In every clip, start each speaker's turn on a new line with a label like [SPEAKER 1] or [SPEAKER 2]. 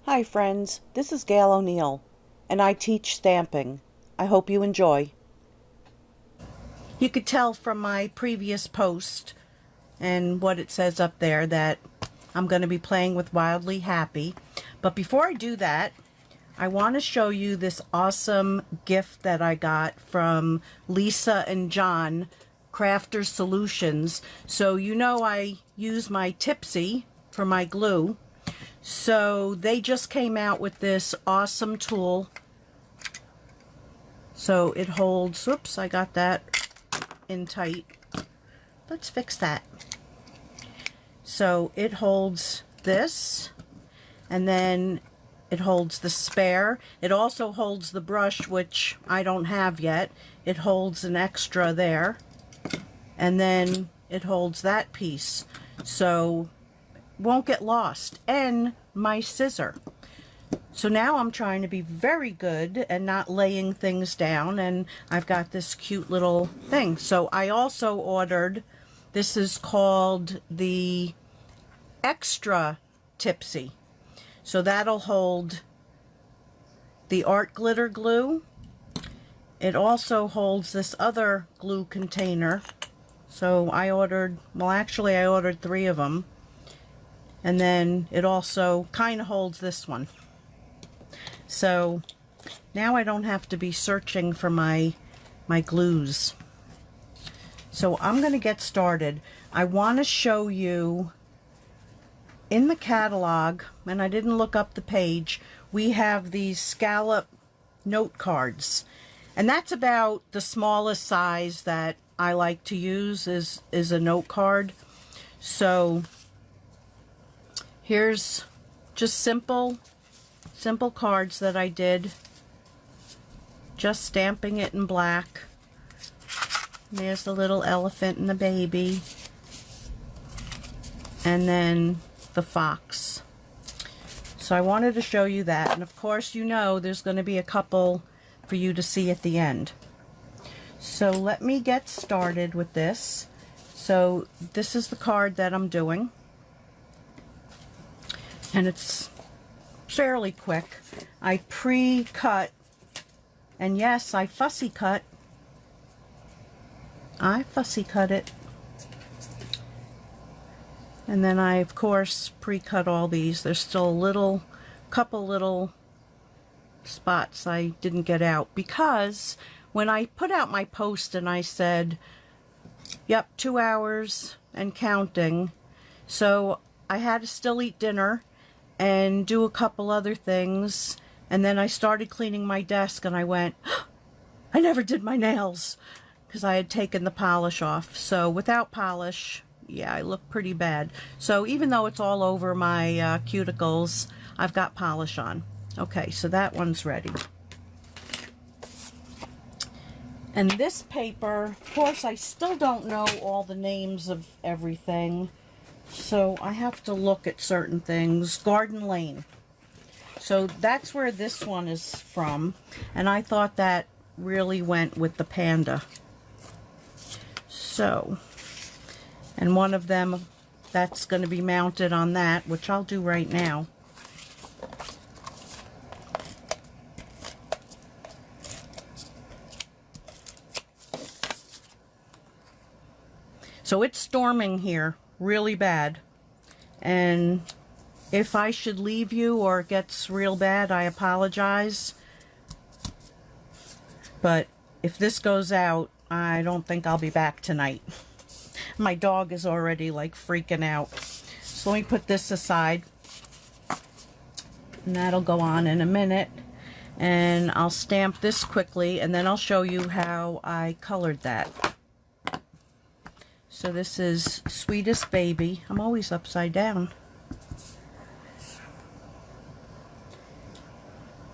[SPEAKER 1] Hi friends, this is Gail O'Neill, and I teach stamping. I hope you enjoy. You could tell from my previous post and what it says up there that I'm going to be playing with Wildly Happy. But before I do that, I want to show you this awesome gift that I got from Lisa and John, Crafters Solutions. So you know I use my Tipsy for my glue. So they just came out with this awesome tool. So it holds, oops, I got that in tight. Let's fix that. So it holds this, and then it holds the spare. It also holds the brush, which I don't have yet. It holds an extra there. And then it holds that piece. So won't get lost, and my scissor. So now I'm trying to be very good and not laying things down, and I've got this cute little thing. So I also ordered, this is called the Extra Tipsy. So that'll hold the art glitter glue. It also holds this other glue container. So I ordered, well actually I ordered 3 of them. And then it also kind of holds this one. So now I don't have to be searching for my glues. So I'm going to get started. I want to show you in the catalog, and I didn't look up the page, we have these scallop note cards. And that's about the smallest size that I like to use is a note card. So here's just simple cards that I did, just stamping it in black. There's the little elephant and the baby, and then the fox. So I wanted to show you that, and of course you know there's going to be a couple for you to see at the end. So let me get started with this. So this is the card that I'm doing, and it's fairly quick. I pre-cut, and yes, I fussy cut. I fussy cut it. And then I, of course, pre-cut all these. There's still a couple little spots I didn't get out, because when I put out my post and I said, yep, 2 hours and counting, so I had to still eat dinner and do a couple other things, and then I started cleaning my desk and I went, I never did my nails, because I had taken the polish off. So without polish, yeah, I look pretty bad. So even though it's all over my cuticles, I've got polish on. Okay, so that one's ready. And this paper, of course, I still don't know all the names of everything, so I have to look at certain things. Garden Lane. So that's where this one is from, and I thought that really went with the panda. So, and one of them, that's going to be mounted on that, which I'll do right now. So it's storming here really bad, and if I should leave you or it gets real bad, I apologize. But if this goes out, I don't think I'll be back tonight. My dog is already like freaking out. So let me put this aside, and that'll go on in a minute. And I'll stamp this quickly, and then I'll show you how I colored that. So this is Sweetest Baby. I'm always upside down.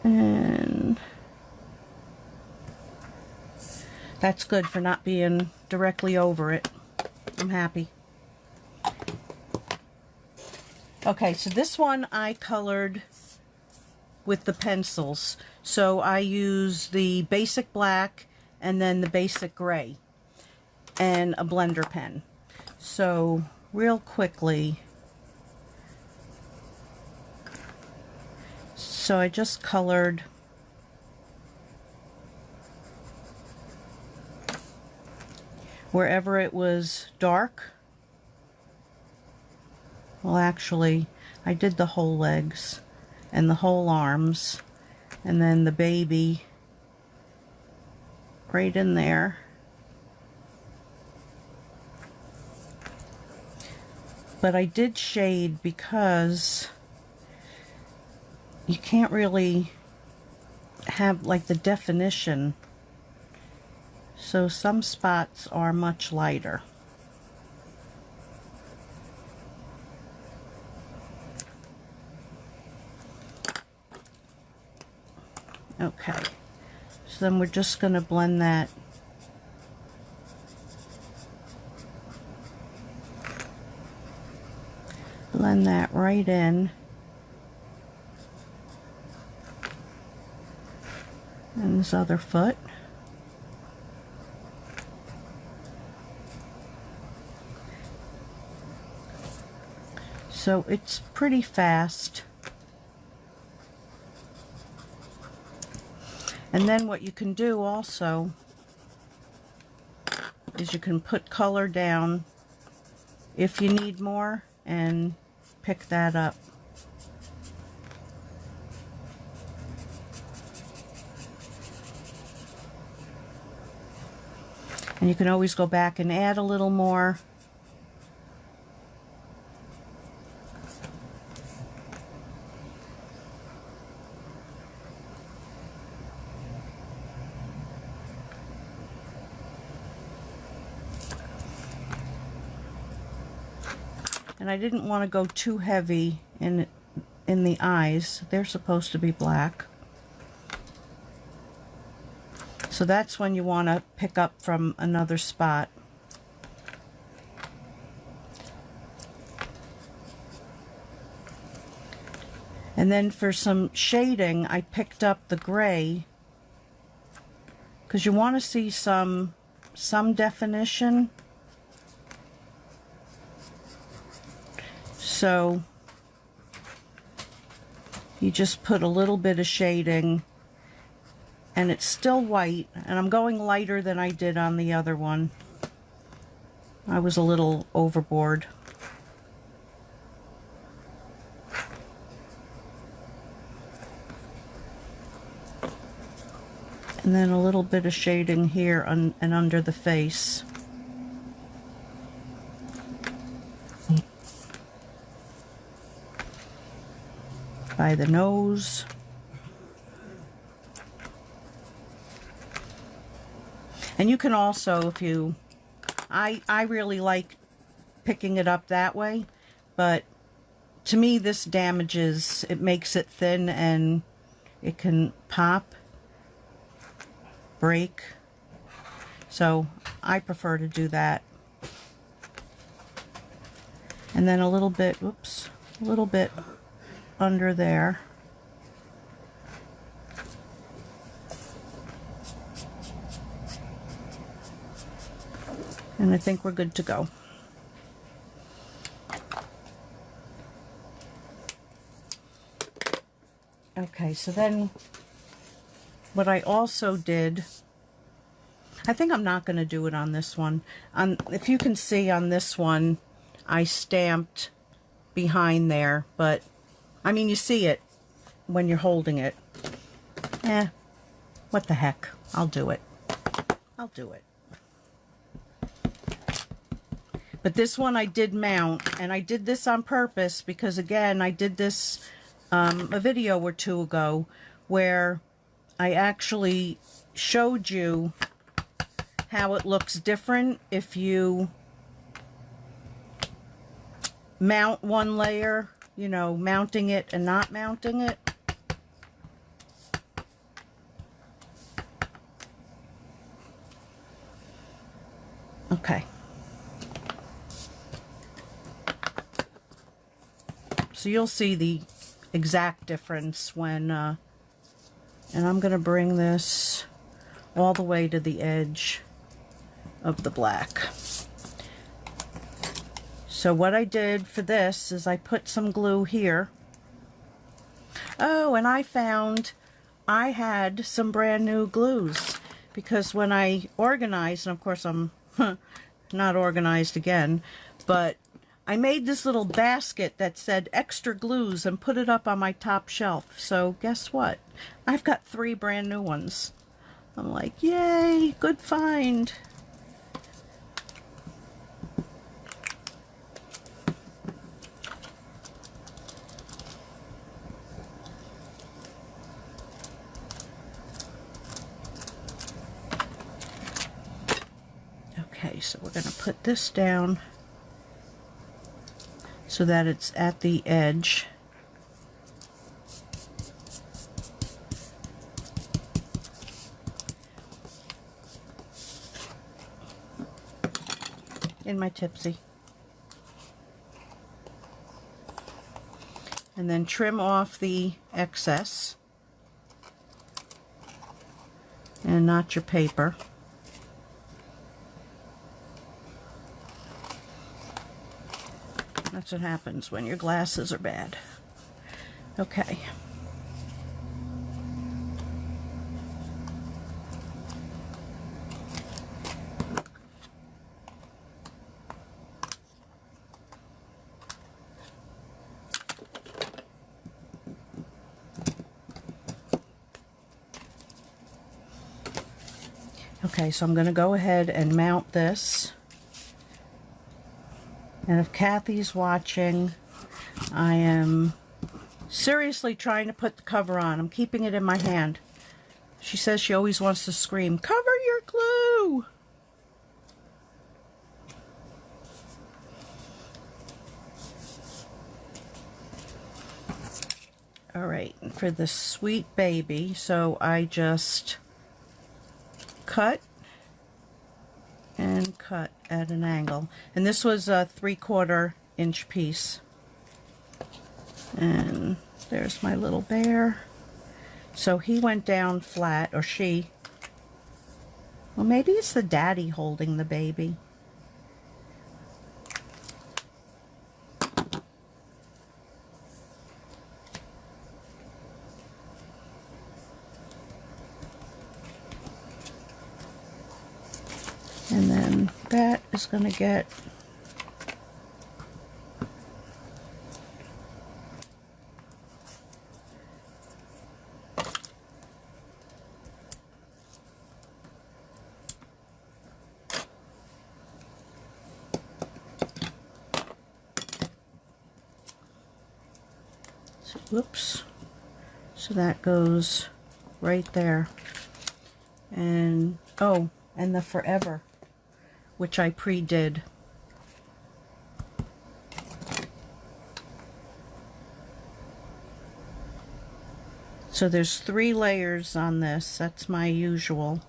[SPEAKER 1] And that's good for not being directly over it. I'm happy. Okay, so this one I colored with the pencils. So I use the basic black and then the basic gray and a blender pen. So real quickly, So I just colored wherever it was dark. Well, actually, I did the whole legs and the whole arms, and then the baby right in there. But I did shade because you can't really have like the definition. So some spots are much lighter. Okay, so then we're just going to blend that right in. And this other foot. So it's pretty fast. And then what you can do also is you can put color down if you need more and pick that up. And you can always go back and add a little more. And I didn't want to go too heavy in the eyes. They're supposed to be black. So that's when you want to pick up from another spot. And then for some shading, I picked up the gray because you want to see some definition. So you just put a little bit of shading, and it's still white, and I'm going lighter than I did on the other one. I was a little overboard. And then a little bit of shading here and under the face. By the nose. And you can also, if you, I really like picking it up that way, but to me this damages, it makes it thin and it can pop, break. So I prefer to do that. And then a little bit, whoops, a little bit under there. And I think we're good to go. Okay, so then what I also did, I think I'm not going to do it on this one. If you can see on this one, I stamped behind there, but I mean, you see it when you're holding it. What the heck? I'll do it. I'll do it. But this one I did mount, and I did this on purpose because, again, I did this a video or two ago where I actually showed you how it looks different if you mount one layer, you know, mounting it and not mounting it. Okay. So you'll see the exact difference when, and I'm going to bring this all the way to the edge of the black. So what I did for this is I put some glue here. Oh, and I found I had some brand new glues because when I organized, and of course I'm not organized again, but I made this little basket that said extra glues and put it up on my top shelf. So guess what? I've got 3 brand new ones. I'm like, yay, good find. Okay, so we're going to put this down so that it's at the edge. In my tipsy. And then trim off the excess and not your paper. That's what happens when your glasses are bad. Okay. Okay, so I'm going to go ahead and mount this. And if Kathy's watching, I am seriously trying to put the cover on. I'm keeping it in my hand. She says she always wants to scream, "Cover your glue!" All right, for the sweet baby, so I just cut and cut at an angle, and this was a 3/4 inch piece, and there's my little bear. So he went down flat, or she. Well, maybe it's the daddy holding the baby. And then that is going to get whoops. So that goes right there. And oh, and the forever, which I pre-did. So there's 3 layers on this. That's my usual.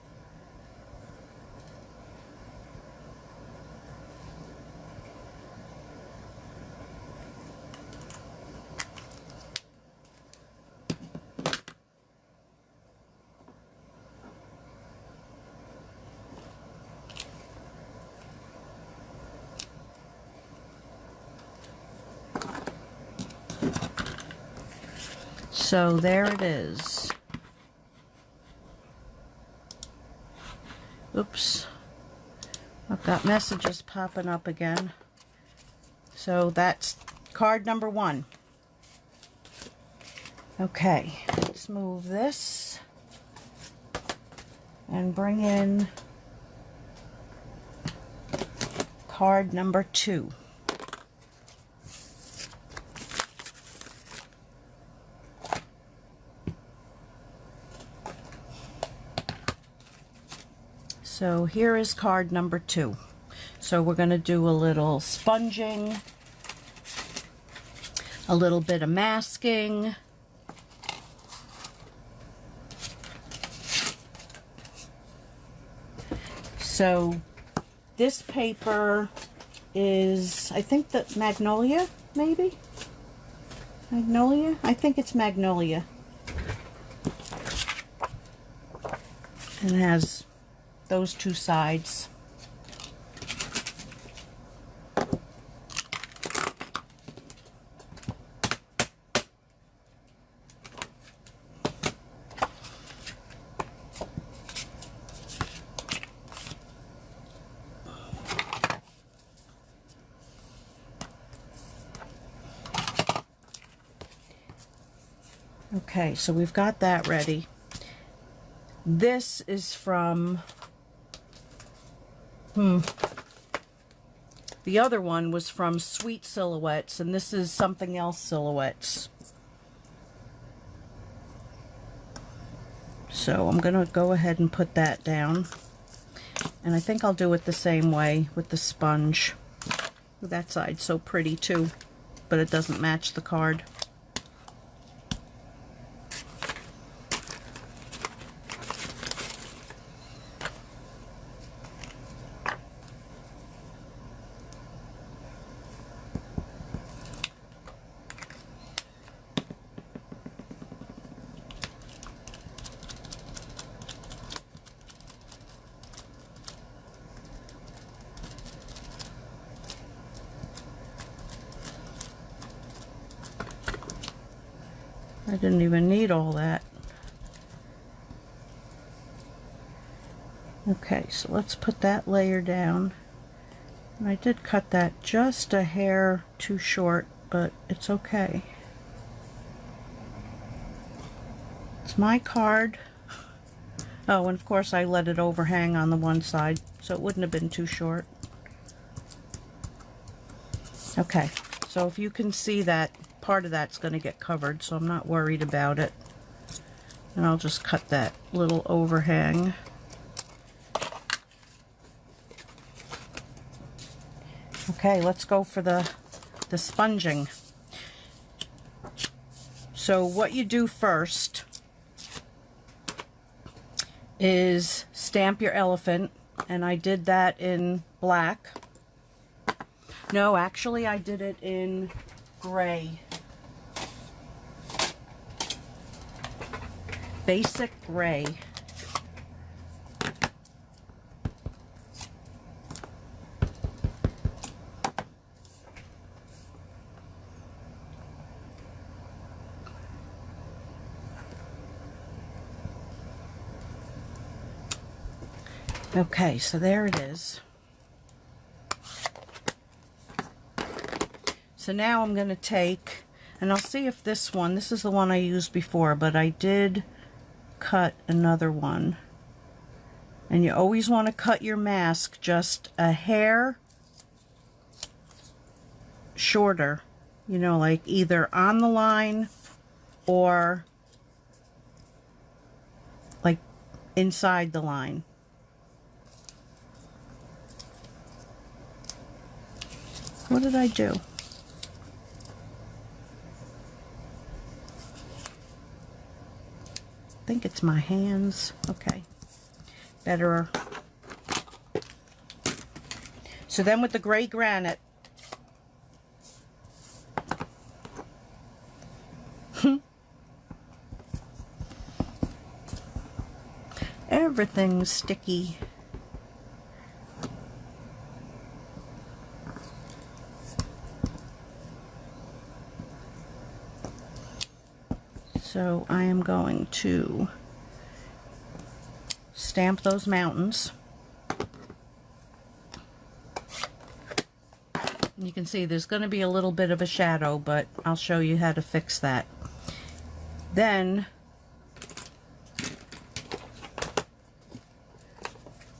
[SPEAKER 1] So there it is. Oops. I've got messages popping up again. So that's card number 1. Okay, let's move this and bring in card number 2. So here is card number 2. So we're going to do a little sponging, a little bit of masking, so this paper is, I think that Magnolia, maybe? Magnolia? I think it's Magnolia. And it has those 2 sides. Okay, so we've got that ready. This is from, the other one was from Sweet Silhouettes, and this is Something Else Silhouettes. So I'm going to go ahead and put that down. And I think I'll do it the same way with the sponge. That side's so pretty too, but it doesn't match the card. I didn't even need all that. Okay, so let's put that layer down. And I did cut that just a hair too short, but it's okay. It's my card. Oh, and of course I let it overhang on the one side, so it wouldn't have been too short. Okay, so if you can see that, part of that's going to get covered, so I'm not worried about it. And I'll just cut that little overhang. Okay, let's go for the sponging. So what you do first is stamp your elephant, and I did that in black. No, actually I did it in gray. Basic gray. Okay, so there it is. So now I'm going to take, and I'll see if this one, this is the one I used before, but I did cut another one. And you always want to cut your mask just a hair shorter, you know, like either on the line or like inside the line. What did I do? I think it's my hands. Okay, better. So then with the gray granite, everything's sticky. So I am going to stamp those mountains. You can see there's going to be a little bit of a shadow, but I'll show you how to fix that. Then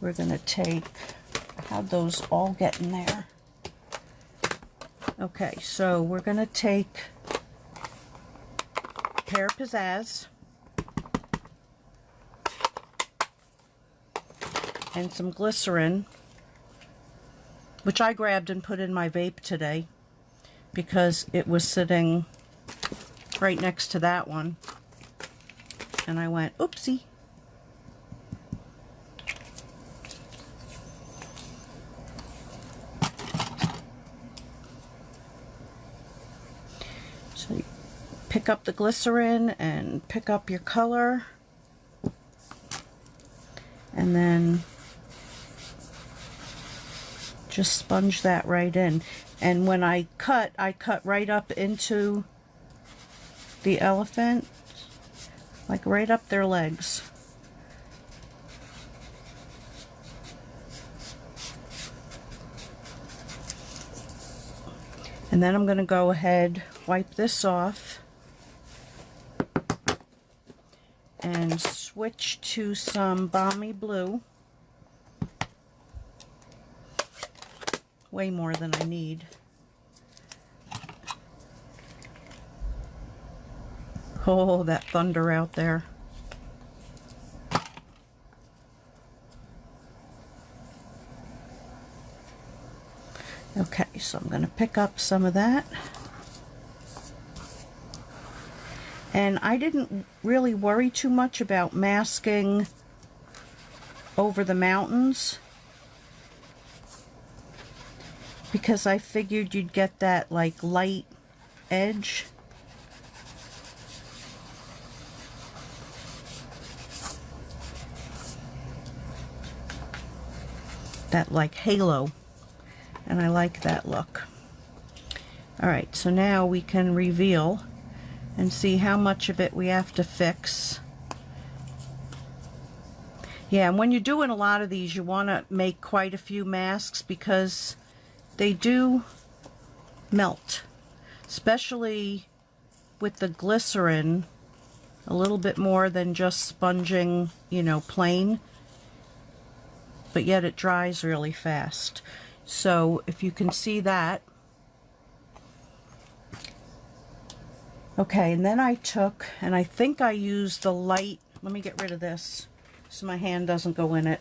[SPEAKER 1] we're going to take, how'd those all get in there? Okay, so we're going to take Pear Pizzazz and some glycerin, which I grabbed and put in my vape today because it was sitting right next to that one, and I went, oopsie. So you pick up the glycerin and pick up your color, and then just sponge that right in. And when I cut right up into the elephant, like right up their legs. And then I'm going to go ahead, wipe this off. and switch to some balmy blue. Way more than I need. Oh, that thunder out there. Okay, so I'm going to pick up some of that. And I didn't really worry too much about masking over the mountains, because I figured you'd get that like light edge. That like halo. And I like that look. Alright, so now we can reveal and see how much of it we have to fix. Yeah, and when you're doing a lot of these, you want to make quite a few masks because they do melt. Especially with the glycerin, a little bit more than just sponging, you know, plain. But yet it dries really fast. So if you can see that. Okay, and then I took, and I think I used the light, let me get rid of this so my hand doesn't go in it.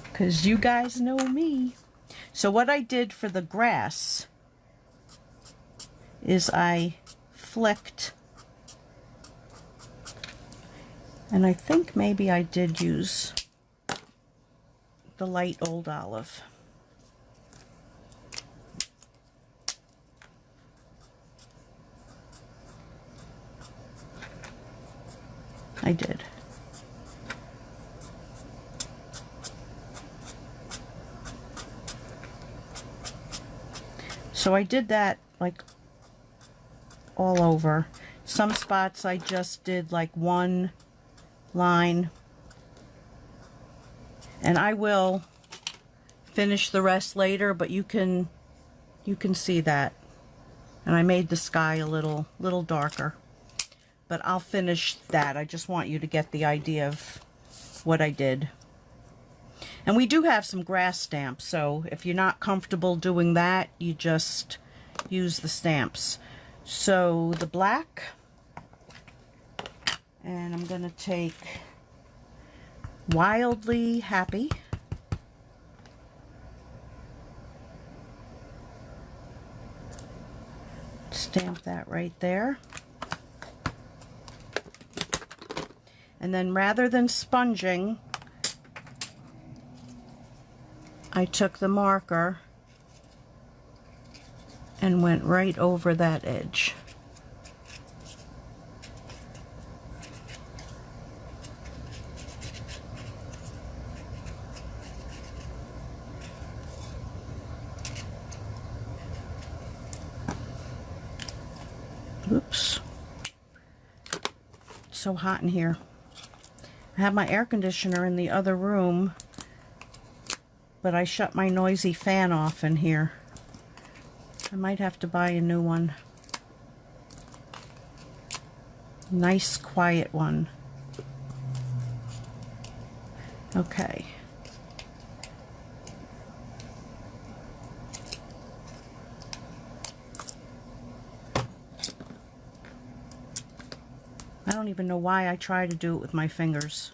[SPEAKER 1] Because you guys know me. So what I did for the grass is I flicked, and I think maybe I did use the light old olive. I did. So I did that like all over. Some spots I just did like one line. And I will finish the rest later, but you can see that. And I made the sky a little darker. But I'll finish that. I just want you to get the idea of what I did. And we do have some grass stamps, so if you're not comfortable doing that, you just use the stamps. So the black, and I'm going to take Wildly Happy. Stamp that right there. And then rather than sponging, I took the marker and went right over that edge. Oops. It's so hot in here. I have my air conditioner in the other room, but I shut my noisy fan off in here. I might have to buy a new one. Nice quiet one. Okay. I don't even know why I try to do it with my fingers.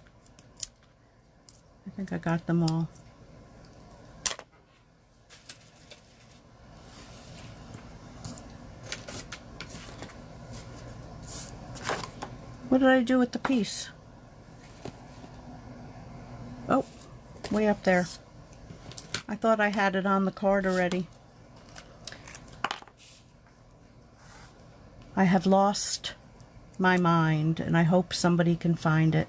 [SPEAKER 1] I think I got them all. What did I do with the piece? Oh, way up there. I thought I had it on the card already. I have lost my mind, and I hope somebody can find it.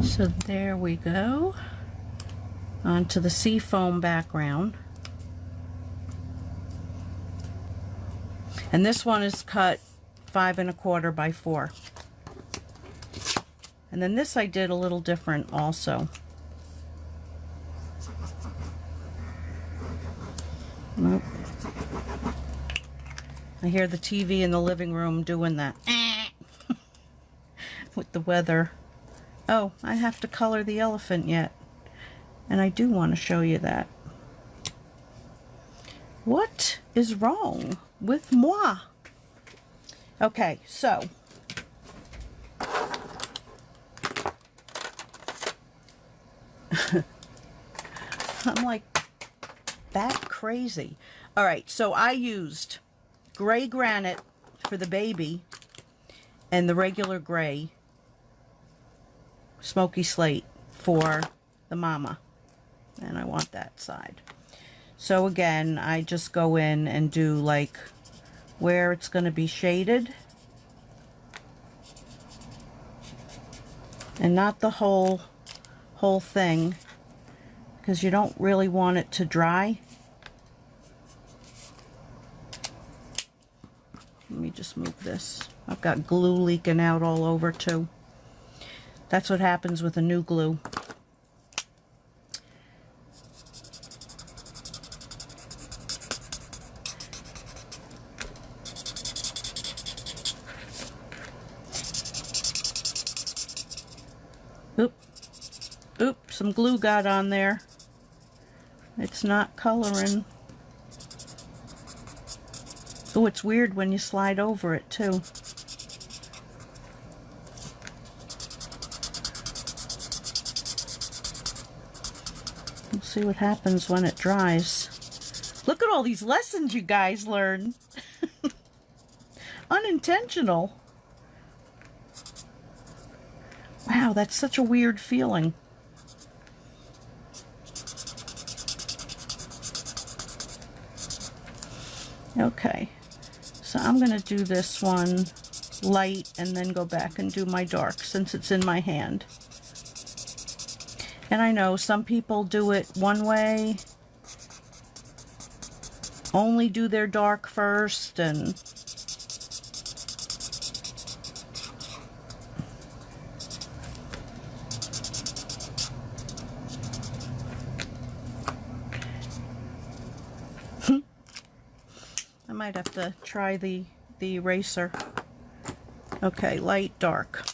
[SPEAKER 1] So there we go. Onto the seafoam background. And this one is cut 5 1/4 by 4. And then this I did a little different also. Nope. I hear the TV in the living room doing that with the weather. Oh, I have to color the elephant yet. And I do want to show you that. What is wrong with moi? Okay, so I'm like bat crazy. All right, so I used gray granite for the baby and the regular gray smoky slate for the mama. And I want that side. So again, I just go in and do like where it's going to be shaded. And not the whole thing, because you don't really want it to dry. Let me just move this. I've got glue leaking out all over too. That's what happens with a new glue. Oop, some glue got on there. It's not coloring. Oh, it's weird when you slide over it too. We'll see what happens when it dries. Look at all these lessons you guys learn. Unintentional. Wow, that's such a weird feeling. Okay, so I'm going to do this one light and then go back and do my dark since it's in my hand. And I know some people do it one way, only do their dark first, and I might have to try the eraser. Okay, light, dark.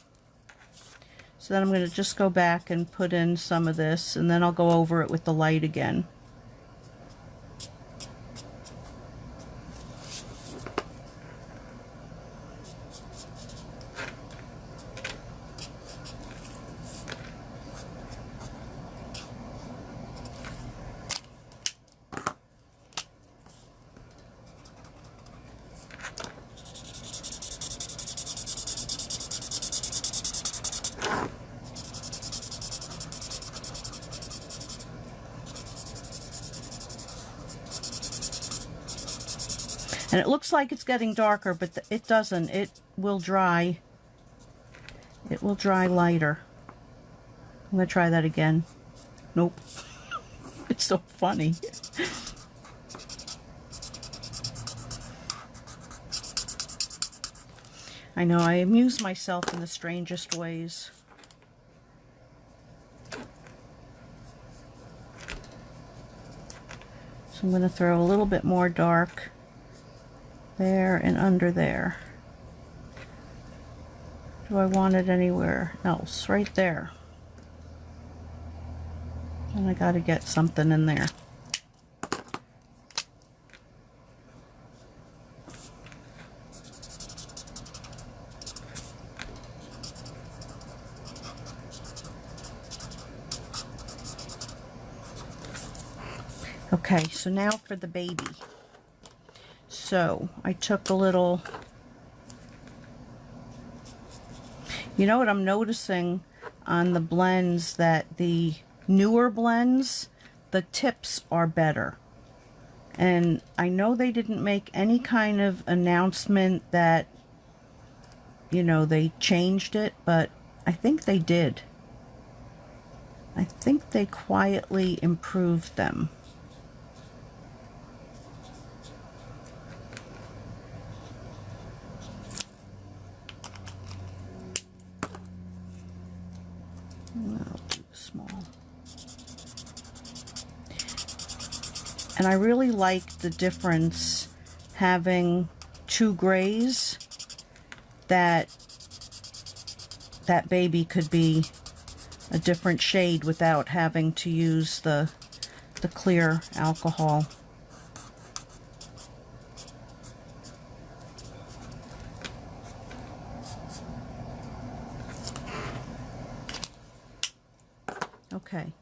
[SPEAKER 1] So then I'm going to just go back and put in some of this, and then I'll go over it with the light again. And it looks like it's getting darker, but it doesn't. It will dry. It will dry lighter. I'm going to try that again. Nope. It's so funny. I know, I amuse myself in the strangest ways. So I'm going to throw a little bit more dark there and under there. Do I want it anywhere else? Right there. And I got to get something in there. Okay, so now for the baby. So I took a little, you know what I'm noticing on the blends, that the newer blends, the tips are better. And I know they didn't make any kind of announcement that, you know, they changed it, but I think they did. I think they quietly improved them. I'll do small. And I really like the difference having two grays, that baby could be a different shade without having to use the clear alcohol. Okay.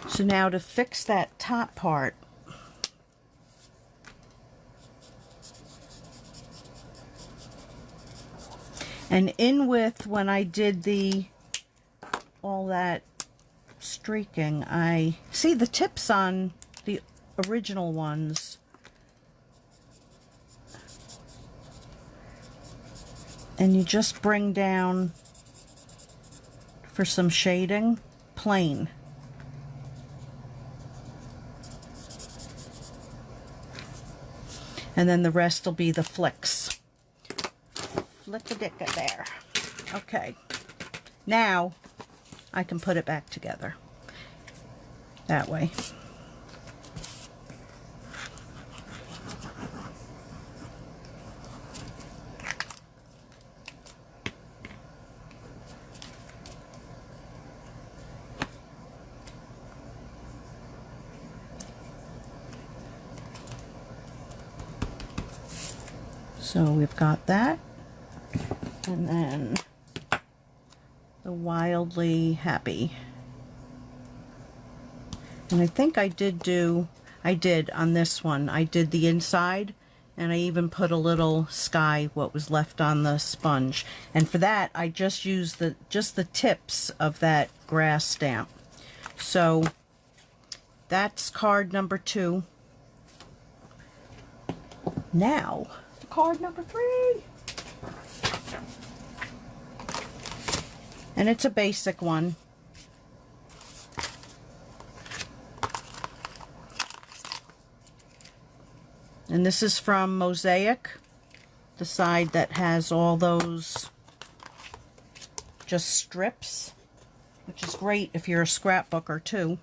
[SPEAKER 1] So now to fix that top part, and in with when I did all that streaking, I see the tips on the original ones. And you just bring down for some shading, plain. And then the rest will be the flicks. Flick-a-dick-a there. Okay. Now I can put it back together. That way. So we've got that, and then the Wildly Happy. And I think I did on this one, I did the inside, and I even put a little sky, what was left on the sponge. And for that, I just used just the tips of that grass stamp. So that's card number 2. Now, card number 3. And it's a basic one. And this is from Mosaic, the side that has all those just strips, which is great if you're a scrapbooker too.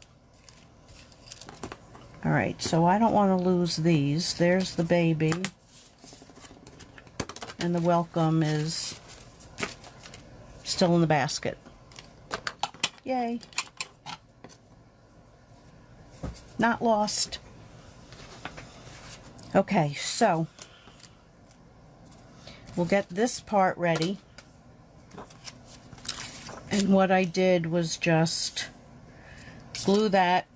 [SPEAKER 1] Alright, so I don't want to lose these. There's the baby. And the welcome is still in the basket. Yay. Not lost. Okay, so we'll get this part ready. And what I did was just glue that.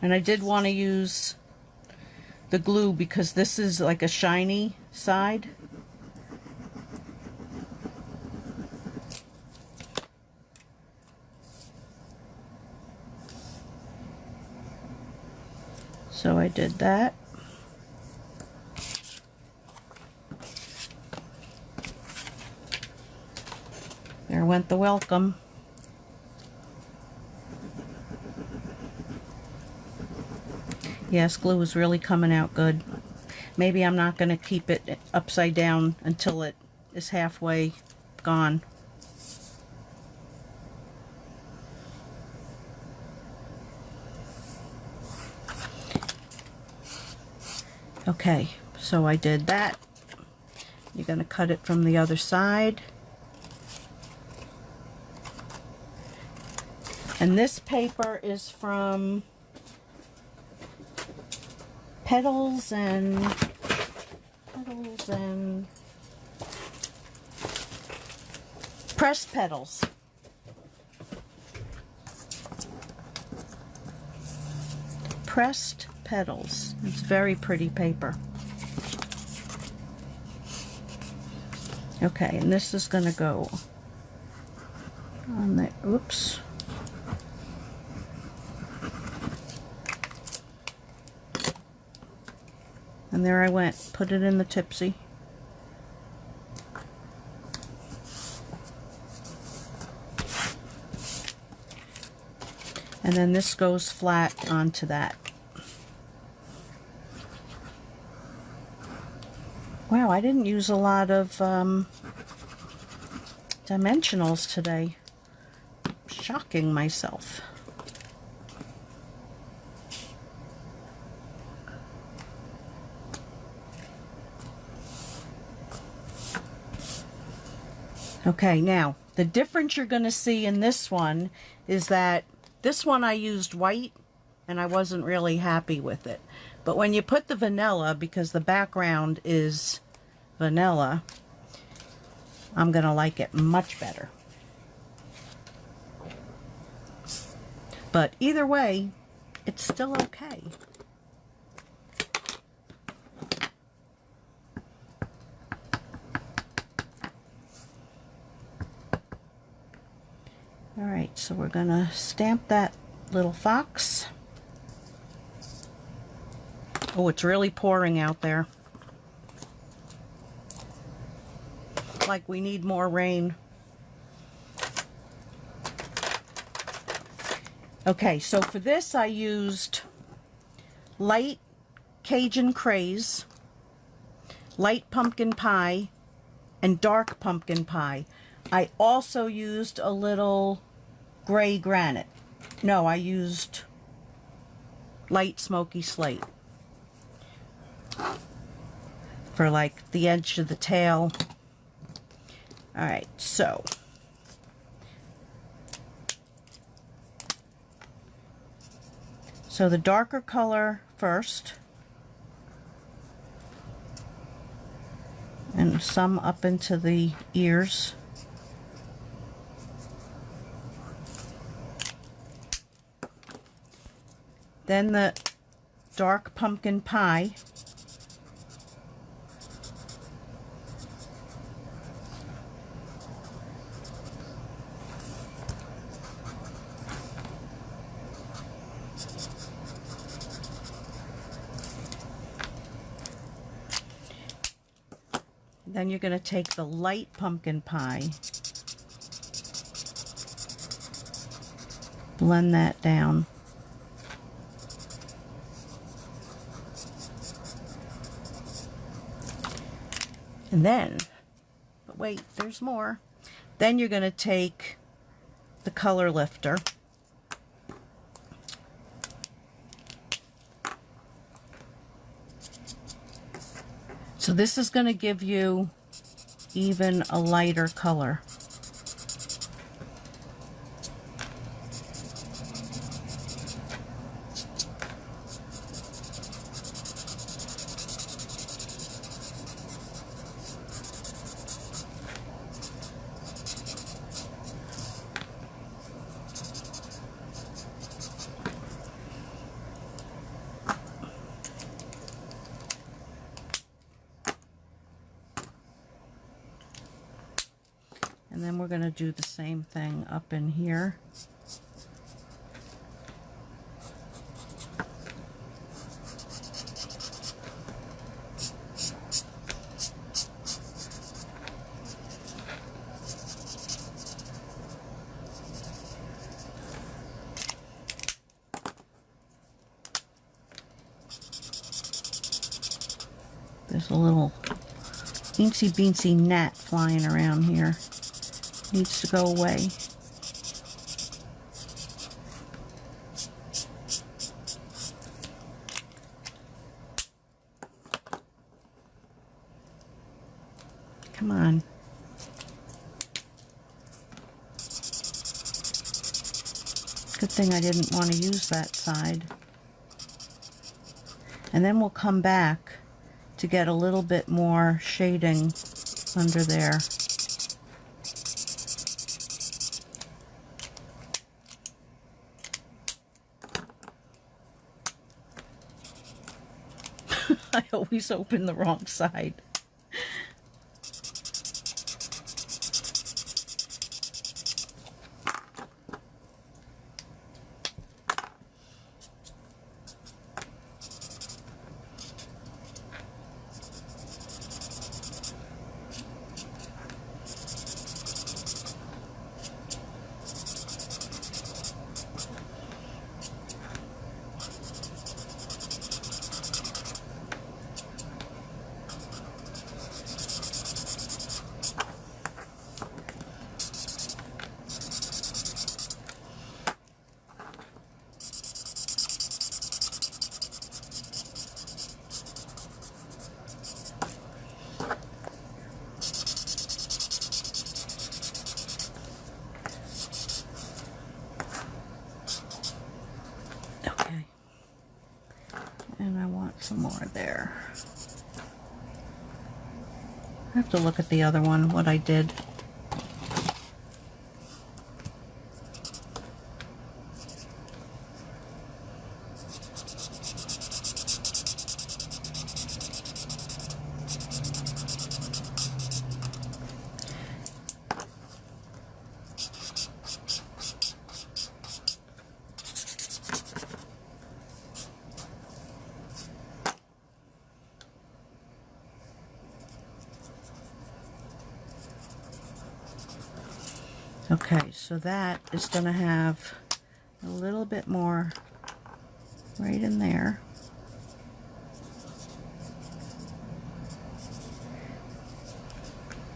[SPEAKER 1] And I did want to use the glue because this is like a shiny side. So I did that. There went the welcome. Yes, glue is really coming out good. Maybe I'm not going to keep it upside down until it is halfway gone. Okay, so I did that. You're going to cut it from the other side. And this paper is from Petals and Pressed Petals. Pressed Petals. It's very pretty paper. Okay, and this is going to go on the, oops. And there I went, put it in the tipsy. And then this goes flat onto that. Wow, I didn't use a lot of dimensionals today. shocking myself. Okay, now the difference you're going to see in this one is that this one I used white and I wasn't really happy with it. But when you put the vanilla, because the background is vanilla, I'm going to like it much better. But either way, it's still okay. Alright, so we're going to stamp that little fox. Oh, it's really pouring out there. Like we need more rain. Okay, so for this I used light Cajun Craze, light pumpkin pie, and dark pumpkin pie. I also used a little gray granite. No, I used light smoky slate for like the edge of the tail. All right, so the darker color first, and some up into the ears. Then the dark pumpkin pie. Then you're going to take the light pumpkin pie, blend that down. And then, but wait, there's more. Then you're going to take the color lifter. So this is going to give you even a lighter color. And then we're going to do the same thing up in here. There's a little teensy beansy gnat flying around here. Needs to go away. Come on. Good thing I didn't want to use that side. And then we'll come back to get a little bit more shading under there. I always open the wrong side. some more there. I have to look at the other one, what I did. Okay, so that is going to have a little bit more right in there.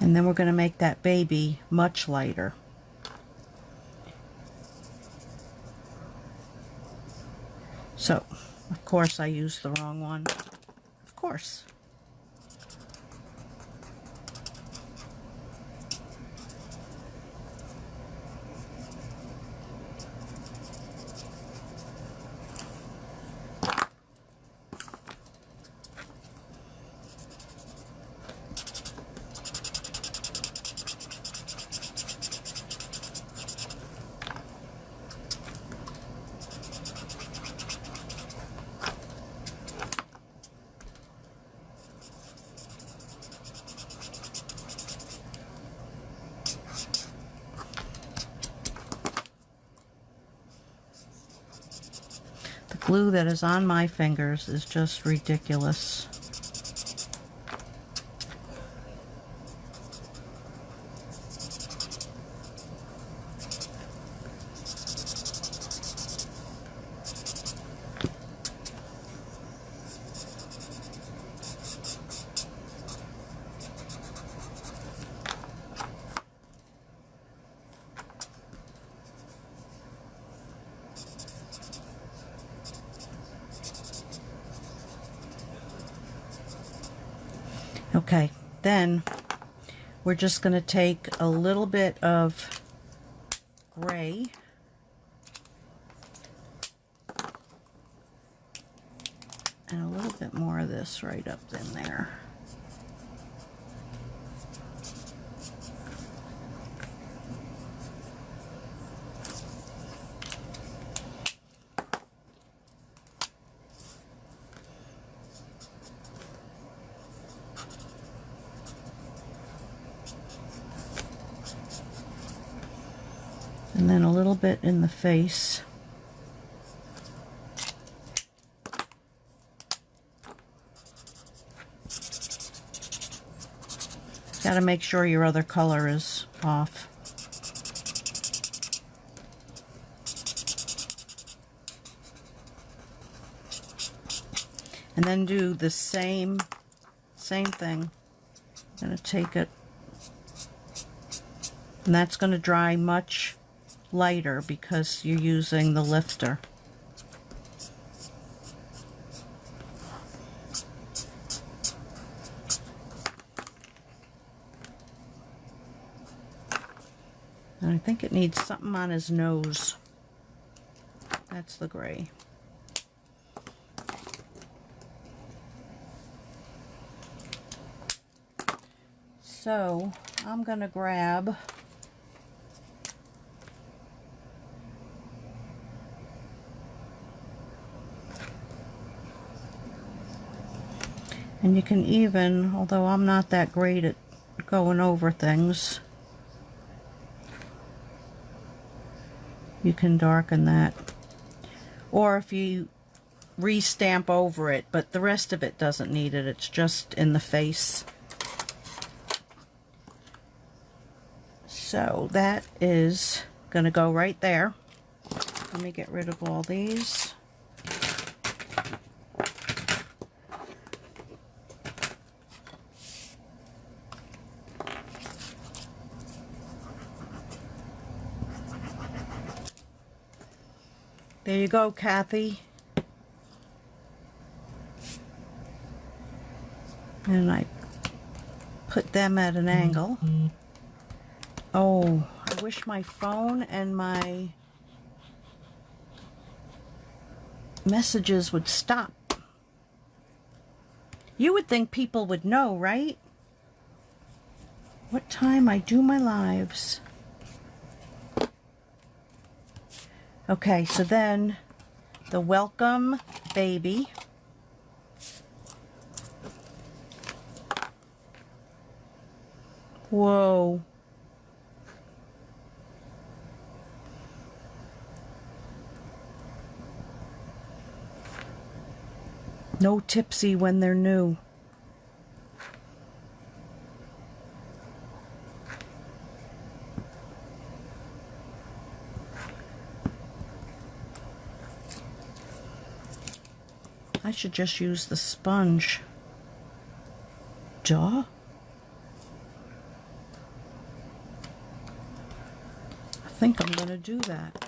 [SPEAKER 1] And then we're going to make that baby much lighter. So, of course I used the wrong one. Of course. Glue that is on my fingers is just ridiculous. Okay, then we're just going to take a little bit of gray and a little bit more of this right up in there. And then a little bit in the face. Got to make sure your other color is off. And then do the same thing. I'm going to take it, and that's going to dry much lighter because you're using the lifter. And I think it needs something on his nose. That's the gray. So I'm going to grab and you can even, although I'm not that great at going over things, you can darken that. Or if you re-stamp over it, but the rest of it doesn't need it, it's just in the face. So that is going to go right there. Let me get rid of all these. There you go, Kathy. And I put them at an angle. Oh, I wish my phone and my messages would stop. You would think people would know, right? What time I do my lives. Okay, so then the welcome baby. Whoa. No tipsy when they're new. I should just use the sponge. Duh. I think I'm going to do that.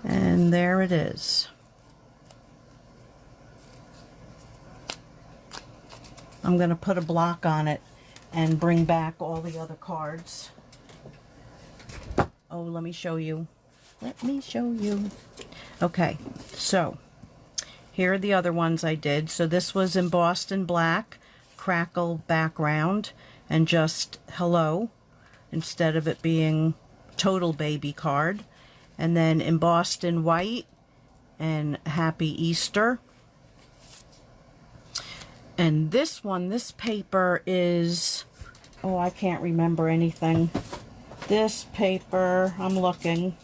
[SPEAKER 1] And there it is. I'm going to put a block on it and bring back all the other cards. Oh, let me show you. Let me show you. Okay, so here are the other ones I did. So this was embossed in black, crackle background, and just hello instead of it being total baby card. And then embossed in white and Happy Easter. And this one, this paper is, oh, I can't remember anything. This paper, I'm looking.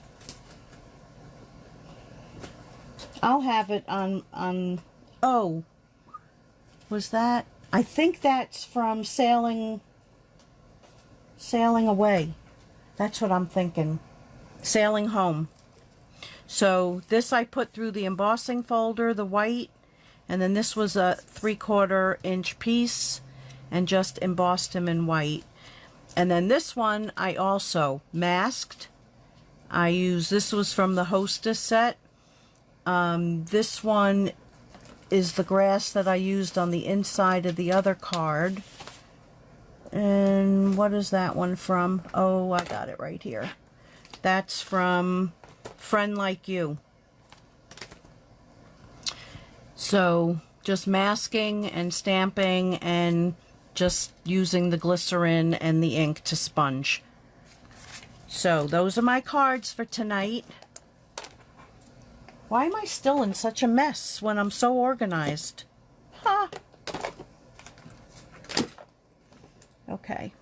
[SPEAKER 1] I'll have it on, oh, was that? I think that's from Sailing Away. That's what I'm thinking. Sailing Home. So this I put through the embossing folder, the white, and then this was a 3/4 inch piece and just embossed him in white. And then this one I also masked. This was from the Hostess set. This one is the grass that I used on the inside of the other card. And what is that one from? Oh, I got it right here. That's from Friend Like You. So just masking and stamping and just using the glycerin and the ink to sponge. So those are my cards for tonight. Why am I still in such a mess when I'm so organized? Huh. Okay.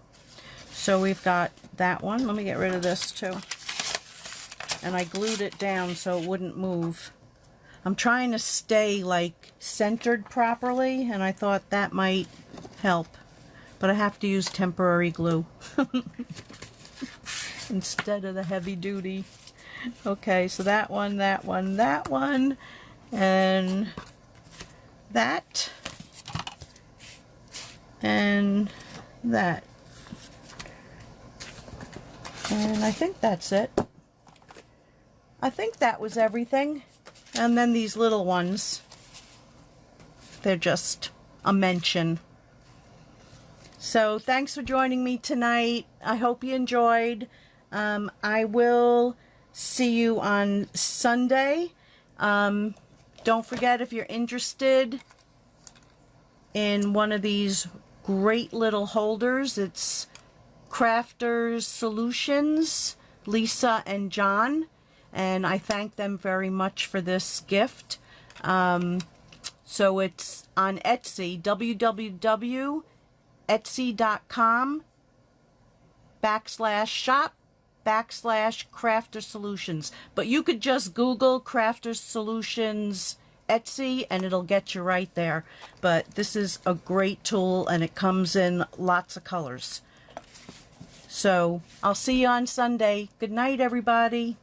[SPEAKER 1] So we've got that one. Let me get rid of this too. And I glued it down so it wouldn't move. I'm trying to stay like centered properly, and I thought that might help. But I have to use temporary glue instead of the heavy duty. Okay, so that one, that one, that one, and that, and that. And I think that's it. I think that was everything. And then these little ones, they're just a mention. So thanks for joining me tonight. I hope you enjoyed. I will see you on Sunday. Don't forget, if you're interested in one of these great little holders, it's CRAFTERSSOlutions, Lisa and John. And I thank them very much for this gift. So it's on Etsy, www.etsy.com/shop/CRAFTERSSOlutions. But you could just Google CRAFTERSSOlutions Etsy and it'll get you right there. But this is a great tool and it comes in lots of colors. So I'll see you on Sunday. Good night, everybody.